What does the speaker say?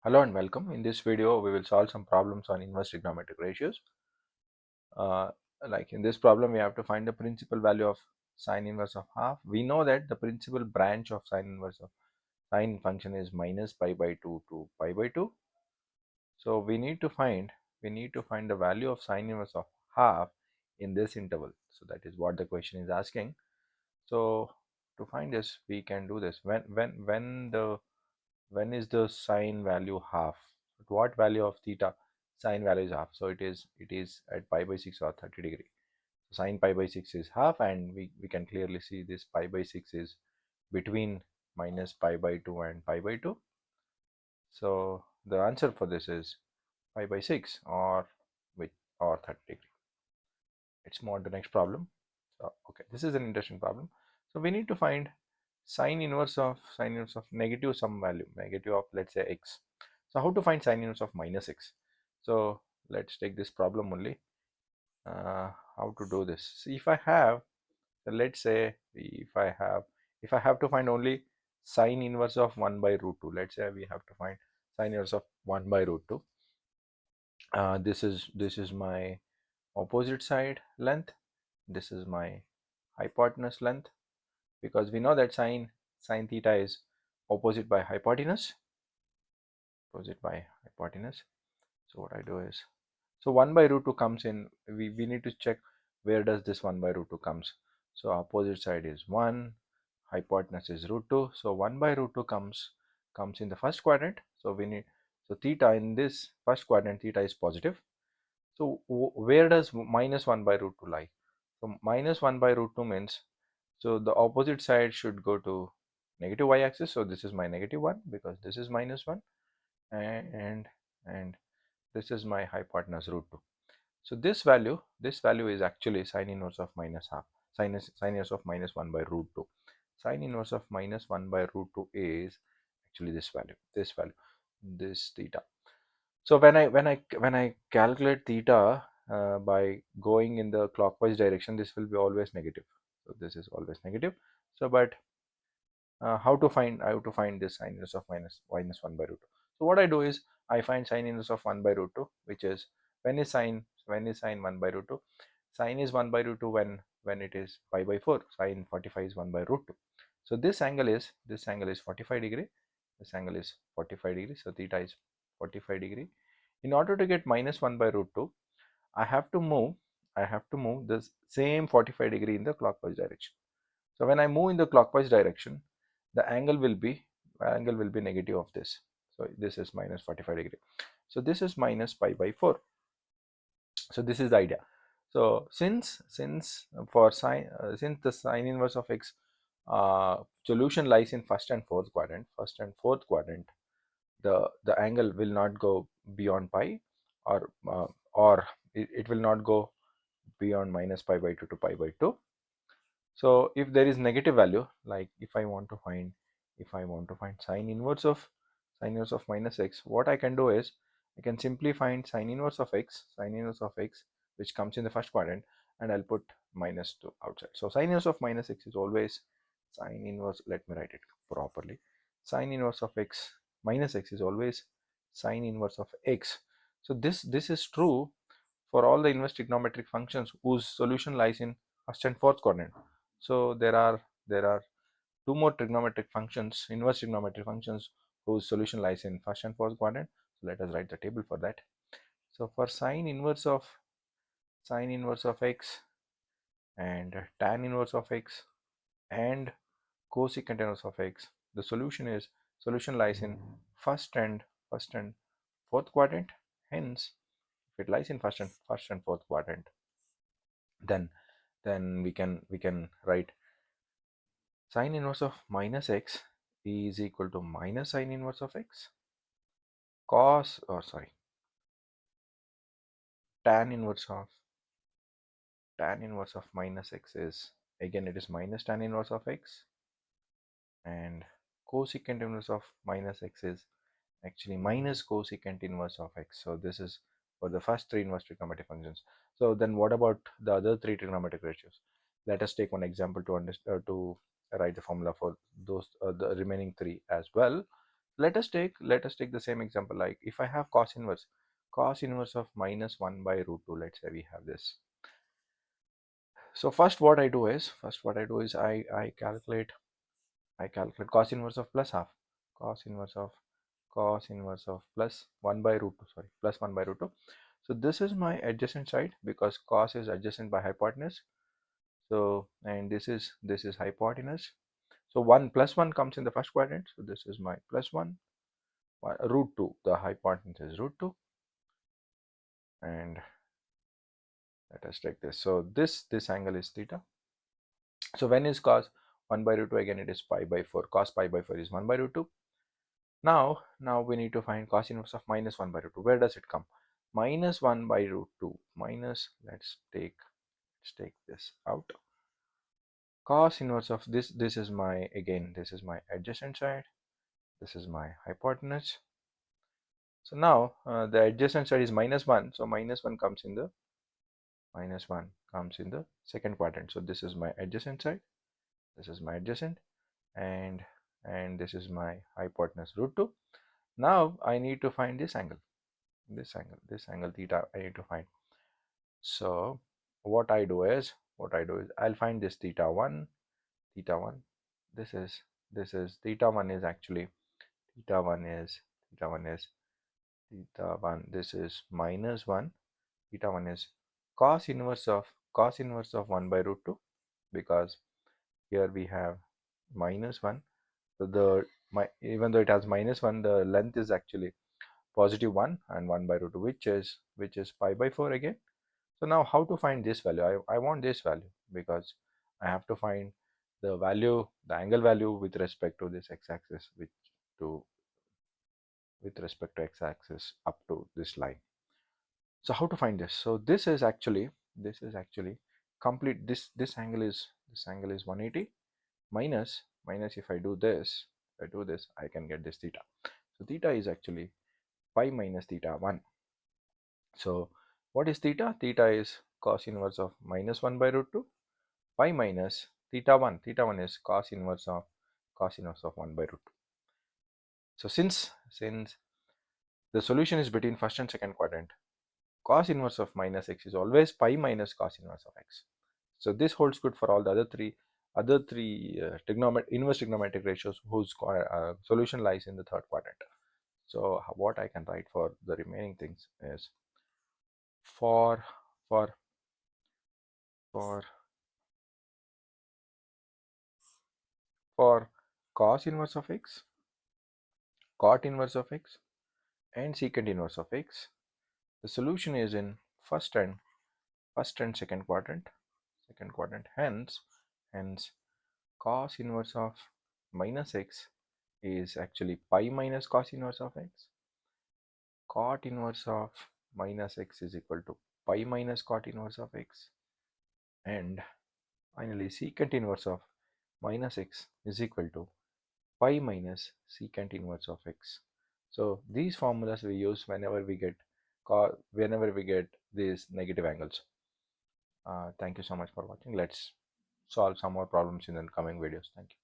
Hello and welcome. In this video, we will solve some problems on inverse trigonometric ratios. Uh, like in this problem, we have to find the principal value of sine inverse of half. We know that the principal branch of sine inverse of sine function is minus pi by 2 to pi by 2. So we need to find the value of sine inverse of half in this interval. So that is what the question is asking. So to find this, we can do this when is the sine value half? At what value of theta sine value is half? So it is at pi by 6 or 30 degree. So sine pi by 6 is half, and we can clearly see this pi by 6 is between minus pi by 2 and pi by 2. So the answer for this is pi by 6 or 30 degree. Let's move on to the next problem. So okay, this is an interesting problem. So we need to find sine inverse of negative some value, negative of, let's say, x. So how to find sine inverse of minus x? So let's take this problem only. How to do this? See, if I have, let's say, if I have to find only sine inverse of 1 by root 2, let's say we have to find sine inverse of 1 by root 2. This is my opposite side length. This is my hypotenuse length, because we know that sine theta is opposite by hypotenuse. So what I do is, so 1 by root 2 comes in, we need to check where does this 1 by root 2 comes. So opposite side is 1, hypotenuse is root 2, so 1 by root 2 comes in the first quadrant. So we need, so theta in this first quadrant, theta is positive. So where does minus 1 by root 2 lie? So minus 1 by root 2 means, so the opposite side should go to negative y-axis. So this is my negative 1, because this is minus 1, and this is my hypotenuse root 2. So this value is actually sine inverse of minus half, sine inverse of minus 1 by root 2. Sine inverse of minus 1 by root 2 is actually this value, this theta. So when I calculate theta by going in the clockwise direction, this will be always negative. So this is always negative. So but how to find, I have to find this sine inverse of minus 1 by root 2. So what I do is I find sine inverse of 1 by root 2, which is when is sine 1 by root 2. Sine is 1 by root 2 when it is pi by 4. Sine 45 is 1 by root 2. So this angle is 45 degree. This angle is 45 degree. So theta is 45 degree. In order to get minus 1 by root 2, I have to move this same 45 degree in the clockwise direction. So when I move in the clockwise direction, the angle will be negative of this. So this is minus 45 degree. So this is minus pi by 4. So this is the idea. So since the sine inverse of x solution lies in first and fourth quadrant, the angle will not go beyond pi, or it will not go beyond minus pi by 2 to pi by 2. So if there is negative value, like if I want to find sine inverse of minus x, what I can do is I can simply find sine inverse of x, which comes in the first quadrant, and I'll put minus 2 outside. So sine inverse of minus x is always sine inverse, let me write it properly. Sine inverse of x minus x is always sine inverse of x. So this is true for all the inverse trigonometric functions whose solution lies in first and fourth quadrant. So there are two more trigonometric functions, inverse trigonometric functions, whose solution lies in first and fourth quadrant. So let us write the table for that. So for sine inverse of x and tan inverse of x and cosecant inverse of x, the solution lies in first and fourth quadrant. Hence, if it lies in first and fourth quadrant, then we can write sine inverse of minus x is equal to minus sine inverse of x tan inverse of minus x is, again, it is minus tan inverse of x, and cosecant inverse of minus x is actually minus cosecant inverse of x. So this is for the first three inverse trigonometric functions. So then what about the other three trigonometric ratios? Let us take one example to write the formula for those the remaining three as well. let us take the same example. Like if I have cos inverse of minus 1 by root 2, let's say we have this. So first what I do is I calculate cos inverse of plus half, cos inverse of plus 1 by root 2, sorry, plus 1 by root 2. So this is my adjacent side because cos is adjacent by hypotenuse. So, and this is hypotenuse. So 1 plus 1 comes in the first quadrant. So this is my plus 1 root 2. The hypotenuse is root 2, and let us take this. So this angle is theta. So when is cos 1 by root 2? Again, it is pi by 4. Cos pi by 4 is 1 by root 2. Now we need to find cos inverse of minus 1 by root 2. Where does it come? Minus 1 by root 2 minus, let's take this out. Cos inverse of this is my, again, this is my adjacent side. This is my hypotenuse. So now the adjacent side is minus 1. So minus 1 comes in the second quadrant. So this is my adjacent side. This is my adjacent, and this is my hypotenuse root 2. Now I need to find this angle theta. I need to find. So what I do is I'll find this theta 1. This is theta 1 is actually theta 1 is theta 1. This is minus 1. Theta 1 is cos inverse of 1 by root 2, because here we have minus 1. So even though it has minus 1, the length is actually positive 1 and 1 by root 2, which is pi by 4 again. So now how to find this value? I want this value because I have to find the angle value with respect to this x-axis, with respect to x-axis up to this line. So how to find this? So this is actually complete. This angle is 180 minus if I do this, I can get this theta. So theta is actually pi minus theta 1. So what is theta? Theta is cos inverse of minus 1 by root 2. Pi minus theta 1. Theta 1 is cos inverse of 1 by root 2. So since the solution is between first and second quadrant, cos inverse of minus x is always pi minus cos inverse of x. So this holds good for all the other three inverse trigonometric ratios whose solution lies in the third quadrant. So what I can write for the remaining things is for cos inverse of x, cot inverse of x, and secant inverse of x, the solution is in first and second quadrant. Hence cos inverse of minus x is actually pi minus cos inverse of x. Cot inverse of minus x is equal to pi minus cot inverse of x, and finally secant inverse of minus x is equal to pi minus secant inverse of x. So these formulas we use whenever we get these negative angles. Thank you so much for watching. Let's solve some more problems in the coming videos. Thank you.